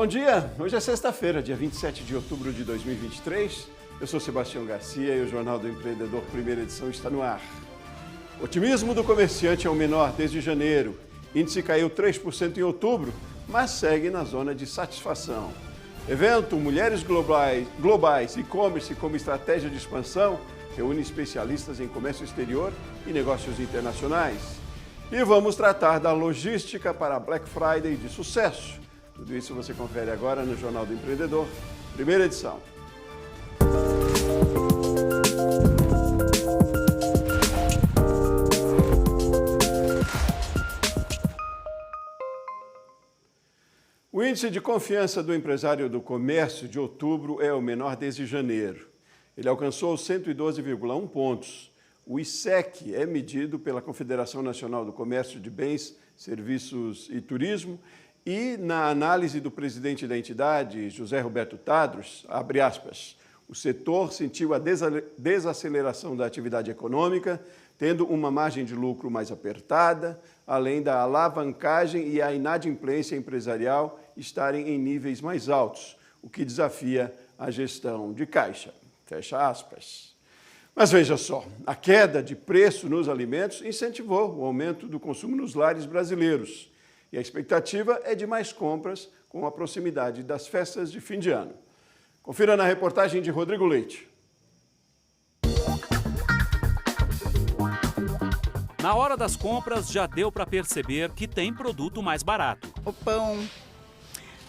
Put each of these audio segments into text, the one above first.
Bom dia, hoje é sexta-feira, dia 27 de outubro de 2023. Eu sou Sebastião Garcia e o Jornal do Empreendedor, primeira edição, está no ar. O otimismo do comerciante é o menor desde janeiro. Índice caiu 3% em outubro, mas segue na zona de satisfação. Evento Mulheres Globais e-commerce como estratégia de expansão reúne especialistas em comércio exterior e negócios internacionais. E vamos tratar da logística para a Black Friday de sucesso. Tudo isso você confere agora no Jornal do Empreendedor, primeira edição. O índice de confiança do empresário do comércio de outubro é o menor desde janeiro. Ele alcançou 112,1 pontos. O ISEC é medido pela Confederação Nacional do Comércio de Bens, Serviços e Turismo e, na análise do presidente da entidade, José Roberto Tadros, abre aspas, o setor sentiu a desaceleração da atividade econômica, tendo uma margem de lucro mais apertada, além da alavancagem e a inadimplência empresarial estarem em níveis mais altos, o que desafia a gestão de caixa. Fecha aspas. Mas veja só, a queda de preço nos alimentos incentivou o aumento do consumo nos lares brasileiros. E a expectativa é de mais compras com a proximidade das festas de fim de ano. Confira na reportagem de Rodrigo Leite. Na hora das compras, já deu para perceber que tem produto mais barato. O pão,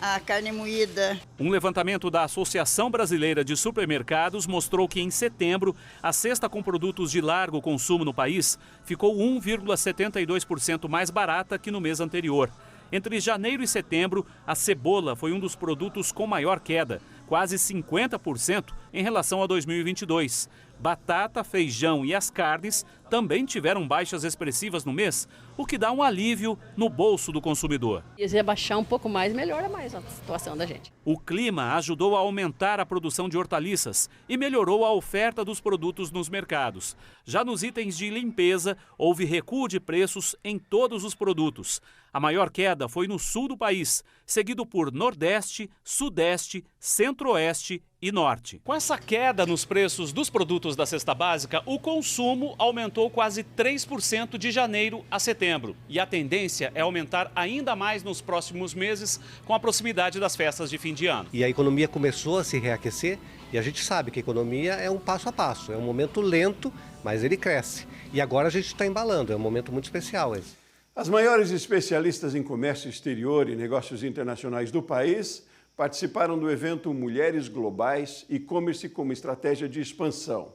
a carne moída. Um levantamento da Associação Brasileira de Supermercados mostrou que em setembro, a cesta com produtos de largo consumo no país ficou 1,72% mais barata que no mês anterior. Entre janeiro e setembro, a cebola foi um dos produtos com maior queda, quase 50% em relação a 2022. Batata, feijão e as carnes também tiveram baixas expressivas no mês, o que dá um alívio no bolso do consumidor. Se abaixar um pouco mais, melhora mais a situação da gente. O clima ajudou a aumentar a produção de hortaliças e melhorou a oferta dos produtos nos mercados. Já nos itens de limpeza, houve recuo de preços em todos os produtos. A maior queda foi no sul do país, seguido por Nordeste, Sudeste, Centro-Oeste e Norte. Com essa queda nos preços dos produtos da cesta básica, o consumo aumentou quase 3% de janeiro a setembro. E a tendência é aumentar ainda mais nos próximos meses com a proximidade das festas de fim de ano. E a economia começou a se reaquecer e a gente sabe que a economia é um passo a passo, é um momento lento, mas ele cresce. E agora a gente está embalando, é um momento muito especial esse. As maiores especialistas em comércio exterior e negócios internacionais do país participaram do evento Mulheres Globais e-commerce como estratégia de expansão.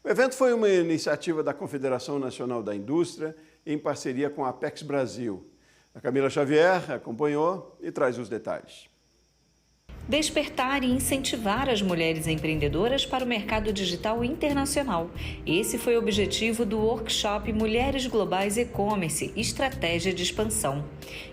O evento foi uma iniciativa da Confederação Nacional da Indústria em parceria com a Apex Brasil. A Camila Xavier acompanhou e traz os detalhes. Despertar e incentivar as mulheres empreendedoras para o mercado digital internacional. Esse foi o objetivo do workshop Mulheres Globais E-Commerce, Estratégia de Expansão,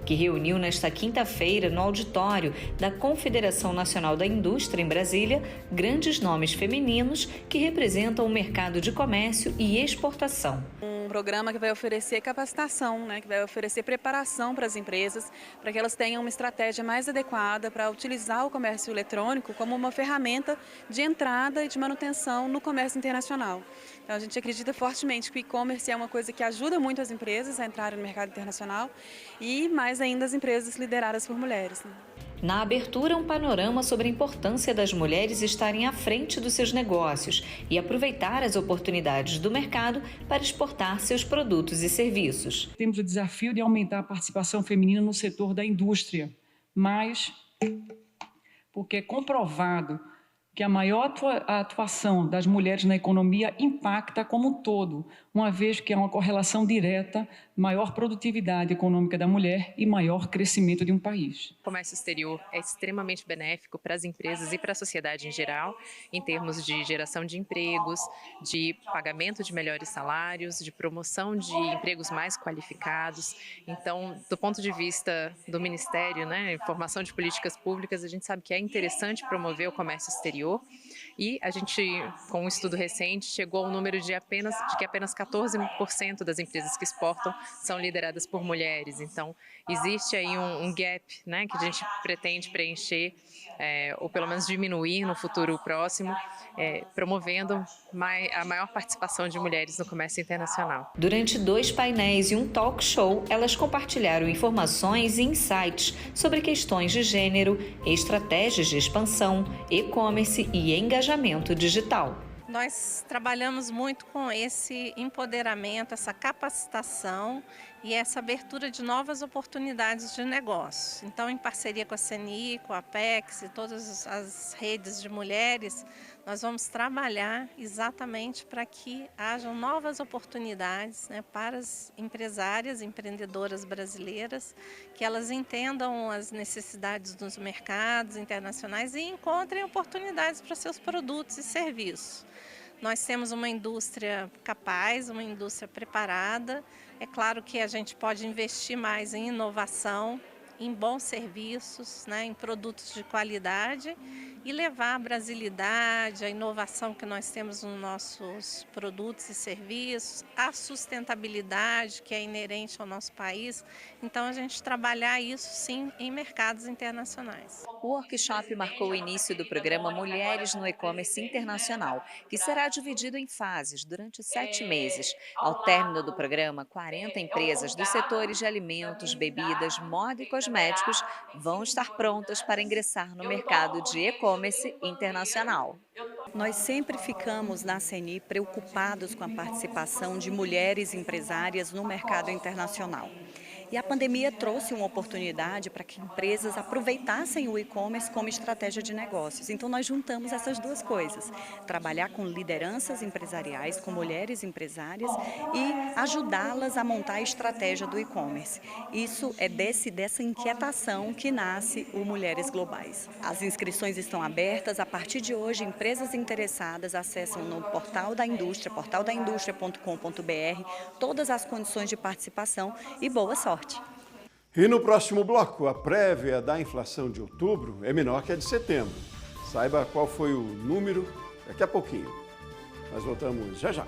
que reuniu nesta quinta-feira no auditório da Confederação Nacional da Indústria em Brasília, grandes nomes femininos que representam o mercado de comércio e exportação. Um programa que vai oferecer capacitação, que vai oferecer preparação para as empresas, para que elas tenham uma estratégia mais adequada para utilizar o comércio eletrônico como uma ferramenta de entrada e de manutenção no comércio internacional. Então a gente acredita fortemente que o e-commerce é uma coisa que ajuda muito as empresas a entrarem no mercado internacional e mais ainda as empresas lideradas por mulheres. Na abertura, um panorama sobre a importância das mulheres estarem à frente dos seus negócios e aproveitar as oportunidades do mercado para exportar seus produtos e serviços. Temos o desafio de aumentar a participação feminina no setor da indústria, mas porque é comprovado que a maior atuação das mulheres na economia impacta como um todo, uma vez que há uma correlação direta, maior produtividade econômica da mulher e maior crescimento de um país. O comércio exterior é extremamente benéfico para as empresas e para a sociedade em geral, em termos de geração de empregos, de pagamento de melhores salários, de promoção de empregos mais qualificados. Então, do ponto de vista do Ministério, formação de políticas públicas, a gente sabe que é interessante promover o comércio exterior E a gente, com um estudo recente, chegou ao número de que apenas 14% das empresas que exportam são lideradas por mulheres. Então, existe aí um gap, né, que a gente pretende preencher, ou pelo menos diminuir no futuro próximo, promovendo a maior participação de mulheres no comércio internacional. Durante 2 painéis e um talk show, elas compartilharam informações e insights sobre questões de gênero, estratégias de expansão, e-commerce e engajamento digital. Nós trabalhamos muito com esse empoderamento, essa capacitação e essa abertura de novas oportunidades de negócio. Então, em parceria com a CNI, com a Apex e todas as redes de mulheres, nós vamos trabalhar exatamente para que hajam novas oportunidades, né, para as empresárias, empreendedoras brasileiras, que elas entendam as necessidades dos mercados internacionais e encontrem oportunidades para seus produtos e serviços. Nós temos uma indústria capaz, uma indústria preparada. É claro que a gente pode investir mais em inovação, em bons serviços, né, em produtos de qualidade e levar a brasilidade, a inovação que nós temos nos nossos produtos e serviços, a sustentabilidade que é inerente ao nosso país. Então, a gente trabalhar isso, sim, em mercados internacionais. O workshop marcou o início do programa Mulheres no E-Commerce Internacional, que será dividido em fases durante 7 meses. Ao término do programa, 40 empresas dos setores de alimentos, bebidas, moda e cosméticos vão estar prontas para ingressar no mercado de e-commerce internacional. Nós sempre ficamos na CNI preocupados com a participação de mulheres empresárias no mercado internacional. E a pandemia trouxe uma oportunidade para que empresas aproveitassem o e-commerce como estratégia de negócios. Então, nós juntamos essas duas coisas, trabalhar com lideranças empresariais, com mulheres empresárias e ajudá-las a montar a estratégia do e-commerce. Isso é dessa inquietação que nasce o Mulheres Globais. As inscrições estão abertas. A partir de hoje, empresas interessadas acessam no portal da indústria, portaldaindustria.com.br, todas as condições de participação e boa sorte. E no próximo bloco, a prévia da inflação de outubro é menor que a de setembro. Saiba qual foi o número daqui a pouquinho. Nós voltamos já já.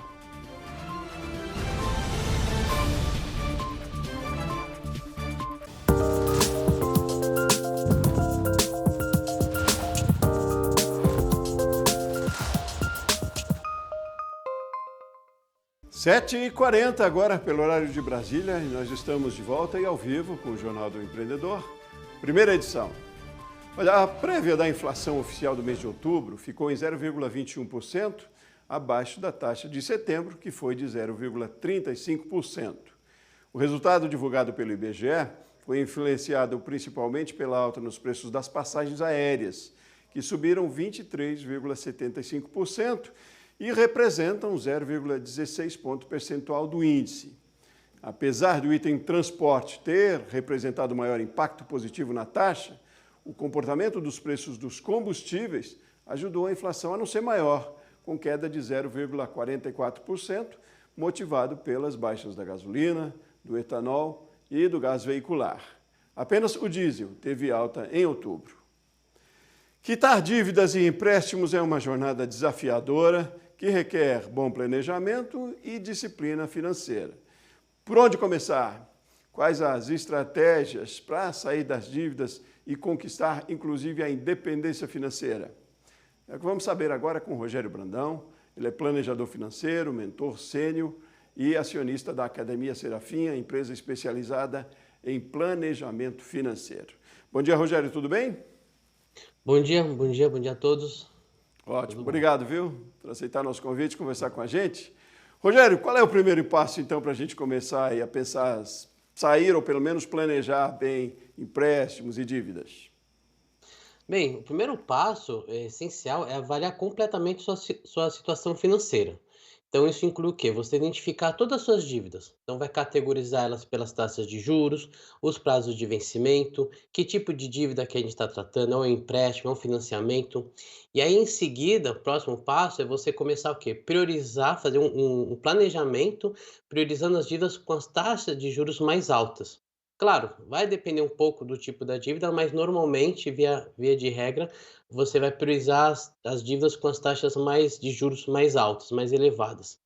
Sete e 40 agora, pelo horário de Brasília, e nós estamos de volta e ao vivo com o Jornal do Empreendedor, primeira edição. Olha, a prévia da inflação oficial do mês de outubro ficou em 0,21%, abaixo da taxa de setembro, que foi de 0,35%. O resultado divulgado pelo IBGE foi influenciado principalmente pela alta nos preços das passagens aéreas, que subiram 23,75%, e representam 0,16 ponto percentual do índice. Apesar do item transporte ter representado maior impacto positivo na taxa, o comportamento dos preços dos combustíveis ajudou a inflação a não ser maior, com queda de 0,44%, motivado pelas baixas da gasolina, do etanol e do gás veicular. Apenas o diesel teve alta em outubro. Quitar dívidas e empréstimos é uma jornada desafiadora que requer bom planejamento e disciplina financeira. Por onde começar? Quais as estratégias para sair das dívidas e conquistar, inclusive, a independência financeira? É o que vamos saber agora com o Rogério Brandão. Ele é planejador financeiro, mentor sênior e acionista da Academia Serafinha, empresa especializada em planejamento financeiro. Bom dia, Rogério, tudo bem? Bom dia a todos. Ótimo, obrigado, viu, por aceitar nosso convite e conversar com a gente. Rogério, qual é o primeiro passo, então, para a gente começar aí a pensar, sair ou pelo menos planejar bem empréstimos e dívidas? Bem, o primeiro passo essencial é avaliar completamente sua situação financeira. Então, isso inclui o quê? Você identificar todas as suas dívidas. Então, vai categorizar elas pelas taxas de juros, os prazos de vencimento, que tipo de dívida que a gente está tratando, é um empréstimo, é um financiamento. E aí, em seguida, o próximo passo é você começar o quê? Priorizar, fazer um planejamento, priorizando as dívidas com as taxas de juros mais altas. Claro, vai depender um pouco do tipo da dívida, mas normalmente, via de regra, você vai priorizar as dívidas com as taxas mais de juros mais altas, mais elevadas.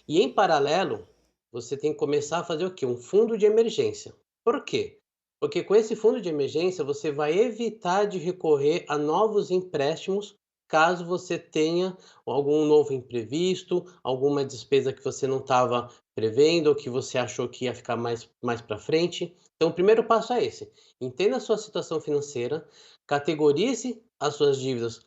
E em paralelo, você tem que começar a fazer o quê? Um fundo de emergência. Por quê? Porque com esse fundo de emergência você vai evitar de recorrer a novos empréstimos caso você tenha algum novo imprevisto, alguma despesa que você não estava prevendo ou que você achou que ia ficar mais para frente. Então, o primeiro passo é esse: entenda a sua situação financeira, categorize as suas dívidas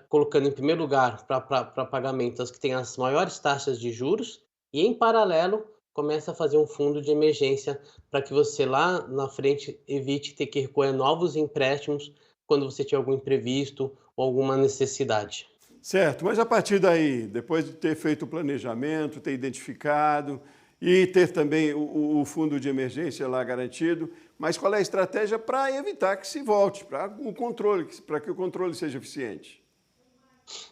colocando em primeiro lugar para pagamentos que têm as maiores taxas de juros e, em paralelo, começa a fazer um fundo de emergência para que você lá na frente evite ter que recorrer a novos empréstimos quando você tiver algum imprevisto ou alguma necessidade. Certo, mas a partir daí, depois de ter feito o planejamento, ter identificado e ter também o fundo de emergência lá garantido, mas qual é a estratégia para evitar que se volte, para que o controle seja eficiente?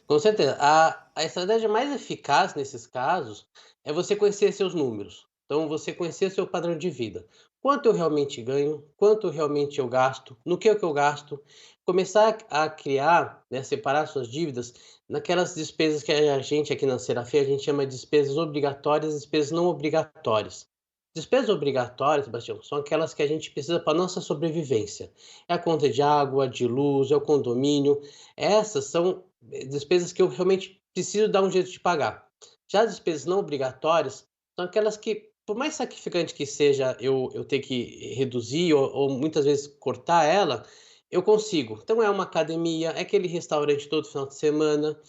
Com certeza. A estratégia mais eficaz nesses casos é você conhecer seus números. Então, você conhecer seu padrão de vida. Quanto eu realmente ganho, quanto realmente eu gasto, no que é que eu gasto. Começar a criar, né, separar suas dívidas naquelas despesas que a gente aqui na Serafim, a gente chama de despesas obrigatórias e despesas não obrigatórias. Despesas obrigatórias, Sebastião, são aquelas que a gente precisa para nossa sobrevivência. É a conta de água, de luz, é o condomínio. Essas são despesas que eu realmente preciso dar um jeito de pagar. Já as despesas não obrigatórias são aquelas que, por mais sacrificante que seja eu ter que reduzir ou muitas vezes cortar ela, eu consigo. Então é uma academia, é aquele restaurante todo final de semana.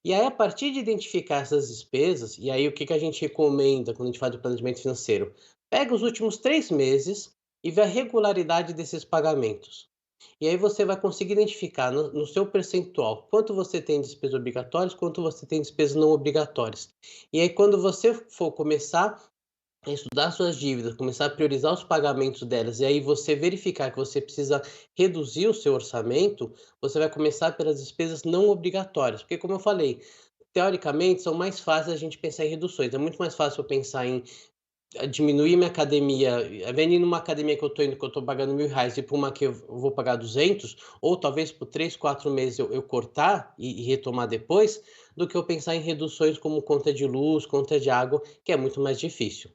E aí, a partir de identificar essas despesas, e aí o que a gente recomenda quando a gente faz o planejamento financeiro? Pega os últimos 3 meses e vê a regularidade desses pagamentos. E aí você vai conseguir identificar no seu percentual quanto você tem de despesas obrigatórias, quanto você tem de despesas não obrigatórias. E aí, quando você for começar estudar suas dívidas, começar a priorizar os pagamentos delas, e aí você verificar que você precisa reduzir o seu orçamento, você vai começar pelas despesas não obrigatórias. Porque, como eu falei, teoricamente são mais fáceis a gente pensar em reduções. É muito mais fácil eu pensar em diminuir minha academia, vendo ir numa academia que eu estou indo, que eu estou pagando R$ 1.000, e para uma que eu vou pagar 200, ou talvez por 3, 4 meses eu cortar e retomar depois, do que eu pensar em reduções como conta de luz, conta de água, que é muito mais difícil.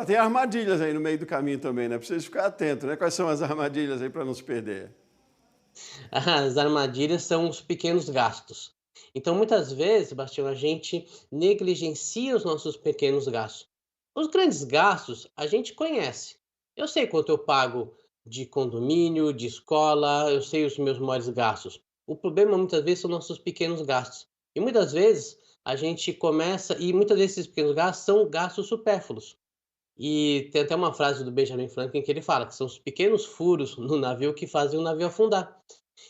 Tem armadilhas aí no meio do caminho também, né? Precisa ficar atento, né? Quais são as armadilhas aí para não se perder? As armadilhas são os pequenos gastos. Então, muitas vezes, Sebastião, a gente negligencia os nossos pequenos gastos. Os grandes gastos a gente conhece. Eu sei quanto eu pago de condomínio, de escola, eu sei os meus maiores gastos. O problema muitas vezes são nossos pequenos gastos. E muitas vezes a gente começa, e muitas vezes esses pequenos gastos são gastos supérfluos. E tem até uma frase do Benjamin Franklin que ele fala que são os pequenos furos no navio que fazem o navio afundar.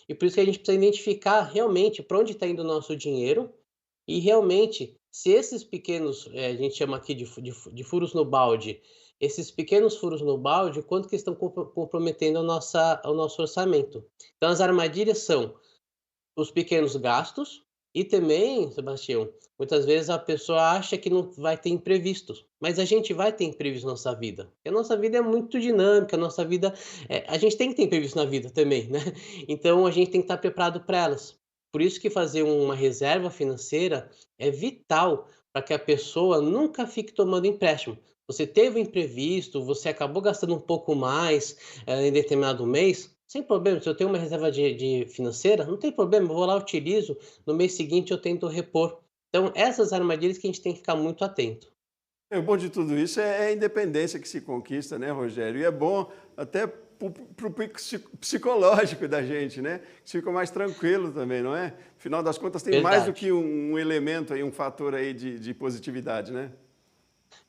E por isso que a gente precisa identificar realmente para onde está indo o nosso dinheiro e realmente se esses pequenos, a gente chama aqui de furos no balde, esses pequenos furos no balde, quanto que estão comprometendo o nosso orçamento. Então as armadilhas são os pequenos gastos e também, Sebastião, muitas vezes a pessoa acha que não vai ter imprevistos, mas a gente vai ter imprevistos na nossa vida. Porque a nossa vida é muito dinâmica, a nossa vida, a gente tem que ter imprevistos na vida também, né? Então a gente tem que estar preparado para elas. Por isso que fazer uma reserva financeira é vital para que a pessoa nunca fique tomando empréstimo. Você teve um imprevisto, você acabou gastando um pouco mais em determinado mês, sem problema. Se eu tenho uma reserva de financeira, não tem problema, eu vou lá, utilizo, no mês seguinte eu tento repor. Então, essas armadilhas que a gente tem que ficar muito atento. O bom de tudo isso é a independência que se conquista, né, Rogério? E é bom até para o psicológico da gente, né? Que fica mais tranquilo também, não é? Afinal das contas, tem Verdade. mais do que um elemento aí, um fator aí de positividade, né?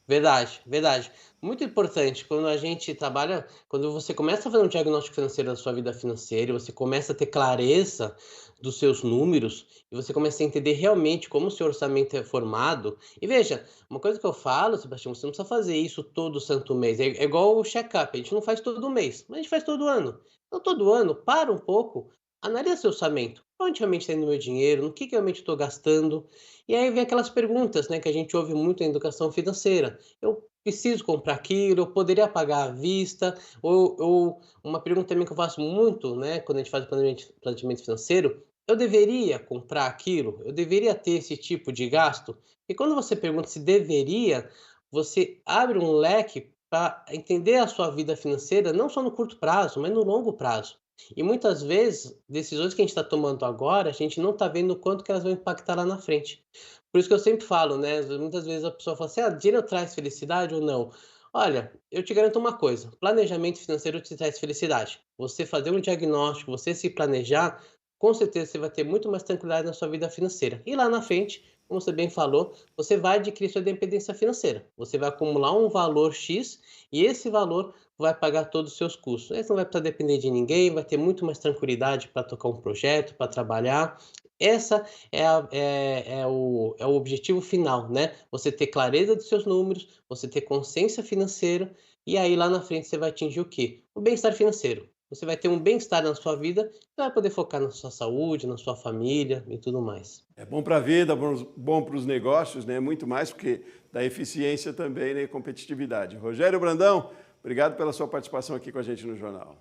Verdade, verdade. Muito importante quando a gente trabalha, quando você começa a fazer um diagnóstico financeiro da sua vida financeira, você começa a ter clareza dos seus números e você começa a entender realmente como o seu orçamento é formado. E veja, uma coisa que eu falo, Sebastião, você não precisa fazer isso todo santo mês. É igual o check-up, a gente não faz todo mês, mas a gente faz todo ano. Então, todo ano, para um pouco, analisa seu orçamento. Onde realmente está indo meu dinheiro? No que realmente estou gastando? E aí vem aquelas perguntas, né, que a gente ouve muito na educação financeira. Eu preciso comprar aquilo, eu poderia pagar à vista, ou uma pergunta também que eu faço muito, né, quando a gente faz o planejamento financeiro, eu deveria comprar aquilo? Eu deveria ter esse tipo de gasto? E quando você pergunta se deveria, você abre um leque para entender a sua vida financeira, não só no curto prazo, mas no longo prazo. E muitas vezes, decisões que a gente está tomando agora, a gente não está vendo o quanto que elas vão impactar lá na frente. Por isso que eu sempre falo, né? Muitas vezes a pessoa fala assim, dinheiro traz felicidade ou não? Olha, eu te garanto uma coisa, planejamento financeiro te traz felicidade. Você fazer um diagnóstico, você se planejar, com certeza você vai ter muito mais tranquilidade na sua vida financeira. E lá na frente, como você bem falou, você vai adquirir sua independência financeira. Você vai acumular um valor X e esse valor vai pagar todos os seus custos. Aí você não vai precisar depender de ninguém, vai ter muito mais tranquilidade para tocar um projeto, para trabalhar. Essa é o objetivo final, né? Você ter clareza dos seus números, você ter consciência financeira e aí lá na frente você vai atingir o quê? O bem-estar financeiro. Você vai ter um bem-estar na sua vida, você vai poder focar na sua saúde, na sua família e tudo mais. É bom para a vida, bom para os negócios, né? Muito mais porque dá eficiência também, né? E competitividade. Rogério Brandão, obrigado pela sua participação aqui com a gente no Jornal.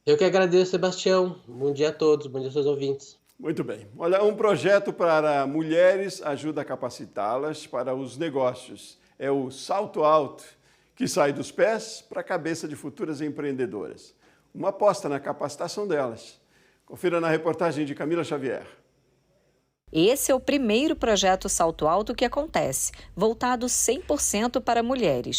Eu que agradeço, Sebastião. Bom dia a todos, bom dia aos seus ouvintes. Muito bem. Olha, um projeto para mulheres ajuda a capacitá-las para os negócios. É o Salto Alto, que sai dos pés para a cabeça de futuras empreendedoras. Uma aposta na capacitação delas. Confira na reportagem de Camila Xavier. Esse é o primeiro projeto Salto Alto que acontece, voltado 100% para mulheres.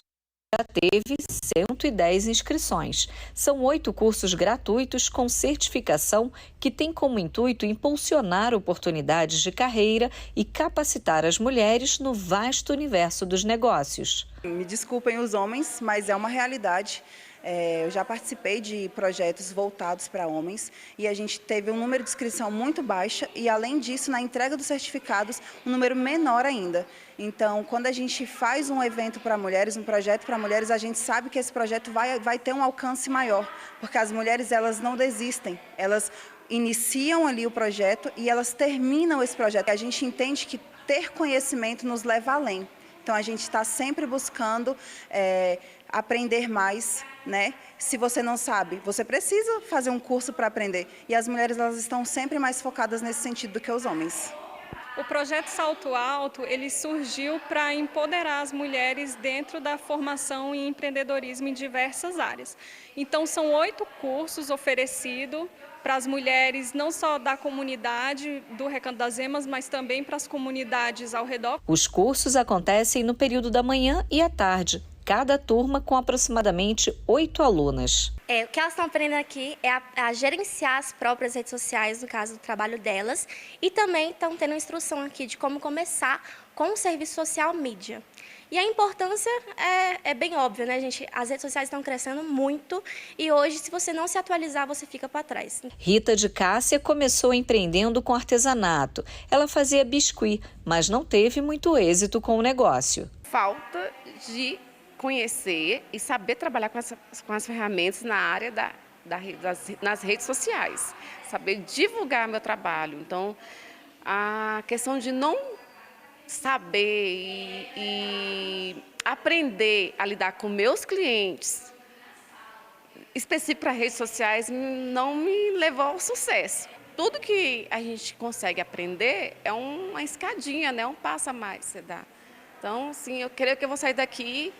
Já teve 110 inscrições. São 8 cursos gratuitos com certificação que tem como intuito impulsionar oportunidades de carreira e capacitar as mulheres no vasto universo dos negócios. Me desculpem os homens, mas é uma realidade. Eu já participei de projetos voltados para homens e a gente teve um número de inscrição muito baixa e, além disso, na entrega dos certificados, um número menor ainda. Então, quando a gente faz um evento para mulheres, um projeto para mulheres, a gente sabe que esse projeto vai ter um alcance maior, porque as mulheres elas não desistem, elas iniciam ali o projeto e elas terminam esse projeto. A gente entende que ter conhecimento nos leva além. Então, a gente está sempre buscando aprender mais, né? Se você não sabe, você precisa fazer um curso para aprender. E as mulheres elas estão sempre mais focadas nesse sentido do que os homens. O projeto Salto Alto, ele surgiu para empoderar as mulheres dentro da formação em empreendedorismo em diversas áreas. Então, são 8 cursos oferecidos para as mulheres, não só da comunidade do Recanto das Emas, mas também para as comunidades ao redor. Os cursos acontecem no período da manhã e à tarde, cada turma com aproximadamente 8 alunas. O que elas estão aprendendo aqui é a gerenciar as próprias redes sociais, no caso do trabalho delas, e também estão tendo instrução aqui de como começar com o serviço social mídia. E a importância é bem óbvia, né, gente? As redes sociais estão crescendo muito e hoje, se você não se atualizar, você fica para trás. Rita de Cássia começou empreendendo com artesanato. Ela fazia biscuit, mas não teve muito êxito com o negócio. Falta de conhecer e saber trabalhar com as ferramentas na área nas redes sociais. Saber divulgar meu trabalho. Então, a questão de não saber e aprender a lidar com meus clientes, específico para redes sociais, não me levou ao sucesso. Tudo que a gente consegue aprender é uma escadinha, né? Um passo a mais você dá. Então, sim, eu creio que eu vou sair daqui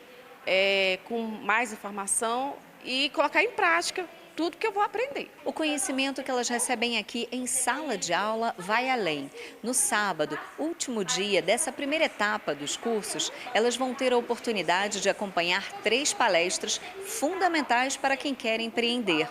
com mais informação e colocar em prática tudo que eu vou aprender. O conhecimento que elas recebem aqui em sala de aula vai além. No sábado, último dia dessa primeira etapa dos cursos, elas vão ter a oportunidade de acompanhar 3 palestras fundamentais para quem quer empreender.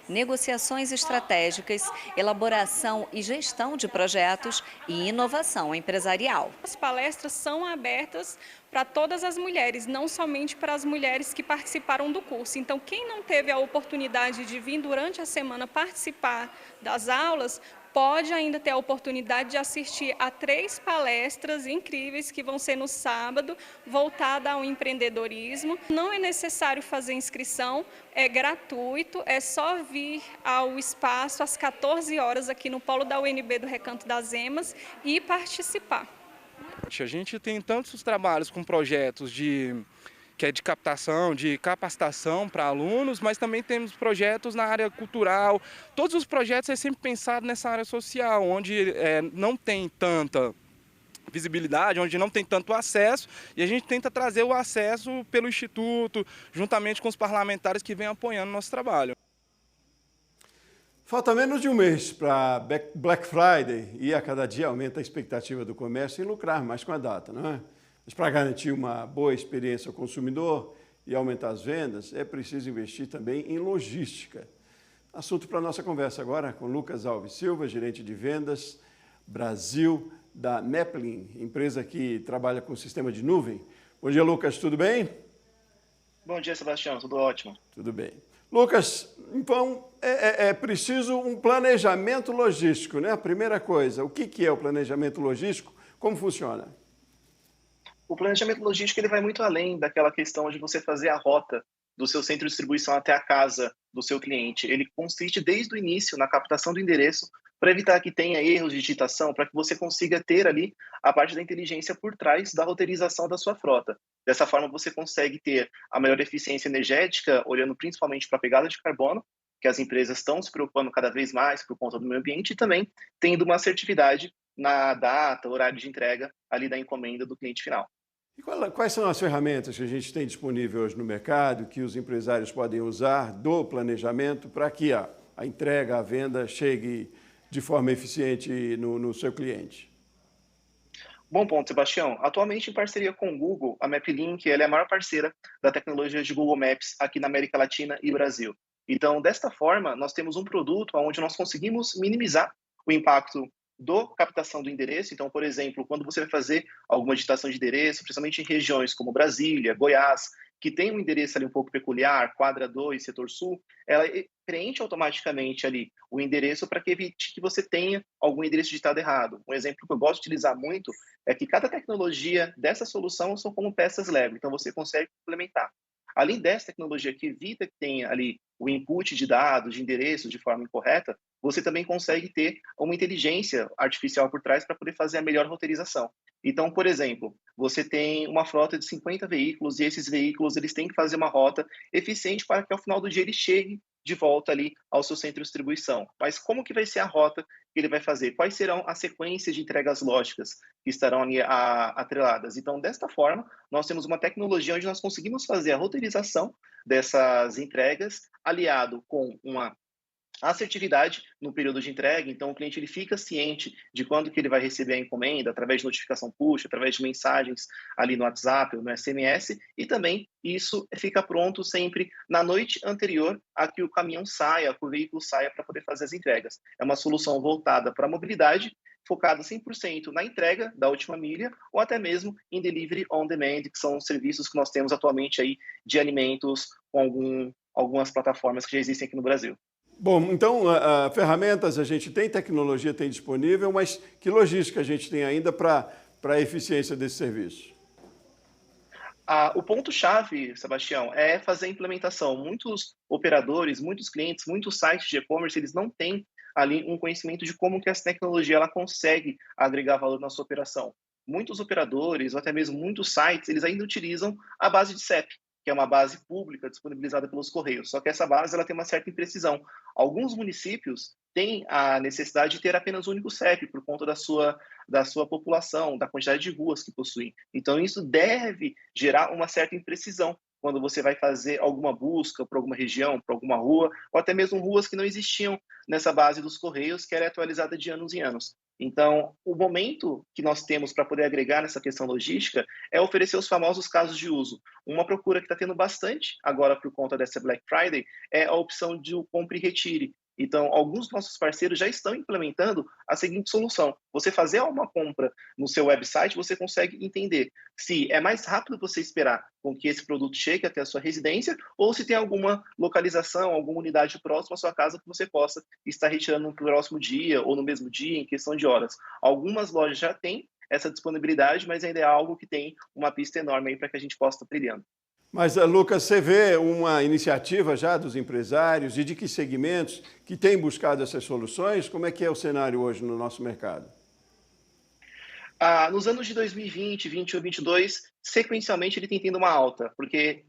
Negociações estratégicas, elaboração e gestão de projetos e inovação empresarial. As palestras são abertas para todas as mulheres, não somente para as mulheres que participaram do curso. Então, quem não teve a oportunidade de vir durante a semana participar das aulas, pode ainda ter a oportunidade de assistir a 3 palestras incríveis que vão ser no sábado, voltada ao empreendedorismo. Não é necessário fazer inscrição, é gratuito, é só vir ao espaço às 14 horas aqui no polo da UNB do Recanto das Emas e participar. A gente tem tantos trabalhos com projetos de que é de captação, de capacitação para alunos, mas também temos projetos na área cultural. Todos os projetos é sempre pensado nessa área social, onde não tem tanta visibilidade, onde não tem tanto acesso, e a gente tenta trazer o acesso pelo Instituto, juntamente com os parlamentares que vêm apoiando o nosso trabalho. Falta menos de um mês para Black Friday e a cada dia aumenta a expectativa do comércio em lucrar mais com a data, não é? Mas para garantir uma boa experiência ao consumidor e aumentar as vendas, é preciso investir também em logística. Assunto para a nossa conversa agora com Lucas Alves Silva, gerente de vendas Brasil da Mappling, empresa que trabalha com sistema de nuvem. Bom dia, Lucas, tudo bem? Bom dia, Sebastião, tudo ótimo. Tudo bem. Lucas, então é preciso um planejamento logístico, né? A primeira coisa, o que é o planejamento logístico? Como funciona? O planejamento logístico ele vai muito além daquela questão de você fazer a rota do seu centro de distribuição até a casa do seu cliente. Ele consiste desde o início na captação do endereço para evitar que tenha erros de digitação, para que você consiga ter ali a parte da inteligência por trás da roteirização da sua frota. Dessa forma, você consegue ter a maior eficiência energética, olhando principalmente para a pegada de carbono, que as empresas estão se preocupando cada vez mais por conta do meio ambiente, e também tendo uma assertividade na data, horário de entrega ali da encomenda do cliente final. E quais são as ferramentas que a gente tem disponível hoje no mercado, que os empresários podem usar do planejamento para que a entrega, a venda chegue de forma eficiente no seu cliente? Bom ponto, Sebastião. Atualmente, em parceria com o Google, a MapLink ela é a maior parceira da tecnologia de Google Maps aqui na América Latina e Brasil. Então, desta forma, nós temos um produto onde nós conseguimos minimizar o impacto da captação do endereço. Então, por exemplo, quando você vai fazer alguma digitação de endereço, principalmente em regiões como Brasília, Goiás, que tem um endereço ali um pouco peculiar, quadra 2, setor sul, ela preenche automaticamente ali o endereço para que evite que você tenha algum endereço digitado errado. Um exemplo que eu gosto de utilizar muito é que cada tecnologia dessa solução são como peças Lego, então você consegue complementar. Além dessa tecnologia que evita que tenha ali o input de dados, de endereços de forma incorreta, você também consegue ter uma inteligência artificial por trás para poder fazer a melhor roteirização. Então, por exemplo, você tem uma frota de 50 veículos e esses veículos eles têm que fazer uma rota eficiente para que ao final do dia ele chegue de volta ali ao seu centro de distribuição. Mas como que vai ser a rota que ele vai fazer? Quais serão as sequências de entregas lógicas que estarão ali atreladas? Então, desta forma, nós temos uma tecnologia onde nós conseguimos fazer a roteirização dessas entregas aliado com uma assertividade no período de entrega. Então o cliente ele fica ciente de quando que ele vai receber a encomenda, através de notificação push, através de mensagens ali no WhatsApp ou no SMS, e também isso fica pronto sempre na noite anterior a que o caminhão saia, que o veículo saia para poder fazer as entregas. É uma solução voltada para a mobilidade, focada 100% na entrega da última milha ou até mesmo em delivery on demand, que são os serviços que nós temos atualmente aí de alimentos com algumas plataformas que já existem aqui no Brasil. Bom, então, ferramentas a gente tem, tecnologia tem disponível, mas que logística a gente tem ainda para a eficiência desse serviço? O ponto-chave, Sebastião, é fazer a implementação. Muitos operadores, muitos clientes, muitos sites de e-commerce, eles não têm ali um conhecimento de como que essa tecnologia ela consegue agregar valor na sua operação. Muitos operadores, ou até mesmo muitos sites, eles ainda utilizam a base de CEP, que é uma base pública disponibilizada pelos Correios. Só que essa base ela tem uma certa imprecisão. Alguns municípios têm a necessidade de ter apenas um único CEP por conta da sua população, da quantidade de ruas que possuem. Então, isso deve gerar uma certa imprecisão quando você vai fazer alguma busca por alguma região, por alguma rua, ou até mesmo ruas que não existiam nessa base dos Correios, que era atualizada de anos em anos. Então, o momento que nós temos para poder agregar nessa questão logística é oferecer os famosos casos de uso. Uma procura que está tendo bastante agora por conta dessa Black Friday é a opção de compre e retire. Então, alguns dos nossos parceiros já estão implementando a seguinte solução. Você fazer uma compra no seu website, você consegue entender se é mais rápido você esperar com que esse produto chegue até a sua residência ou se tem alguma localização, alguma unidade próxima à sua casa que você possa estar retirando no próximo dia ou no mesmo dia, em questão de horas. Algumas lojas já têm essa disponibilidade, mas ainda é algo que tem uma pista enorme aí para que a gente possa estar trilhando. Mas, Lucas, você vê uma iniciativa já dos empresários e de que segmentos que têm buscado essas soluções? Como é que é o cenário hoje no nosso mercado? Nos anos de 2020, 21, 22, sequencialmente ele tem tendo uma alta, porque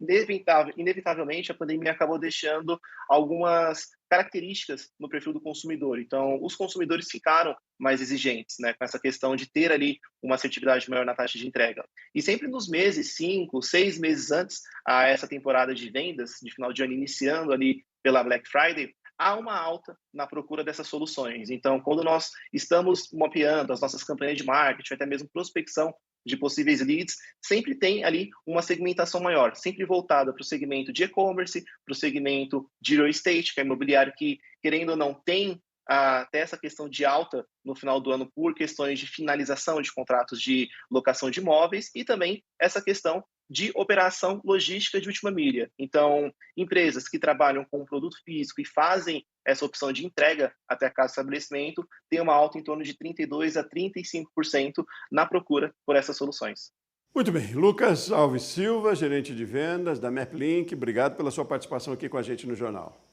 inevitavelmente a pandemia acabou deixando algumas características no perfil do consumidor. Então, os consumidores ficaram mais exigentes, né, com essa questão de ter ali uma assertividade maior na taxa de entrega. E sempre nos meses, 5, 6 meses antes a essa temporada de vendas, de final de ano, iniciando ali pela Black Friday, há uma alta na procura dessas soluções. Então, quando nós estamos mapeando as nossas campanhas de marketing, até mesmo prospecção de possíveis leads, sempre tem ali uma segmentação maior, sempre voltada para o segmento de e-commerce, para o segmento de real estate, que é imobiliário que, querendo ou não, tem até essa questão de alta no final do ano por questões de finalização de contratos de locação de imóveis e também essa questão de operação logística de última milha. Então, empresas que trabalham com um produto físico e fazem essa opção de entrega até a casa do estabelecimento têm uma alta em torno de 32% a 35% na procura por essas soluções. Muito bem. Lucas Alves Silva, gerente de vendas da MapLink, obrigado pela sua participação aqui com a gente no Jornal.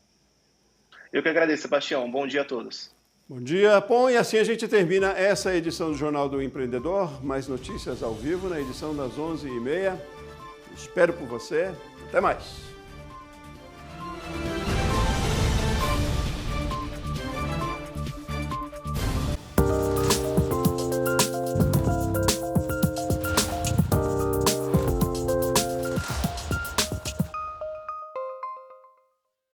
Eu que agradeço, Sebastião. Bom dia a todos. Bom dia. Bom, e assim a gente termina essa edição do Jornal do Empreendedor. Mais notícias ao vivo na edição das 11h30. Espero por você. Até mais.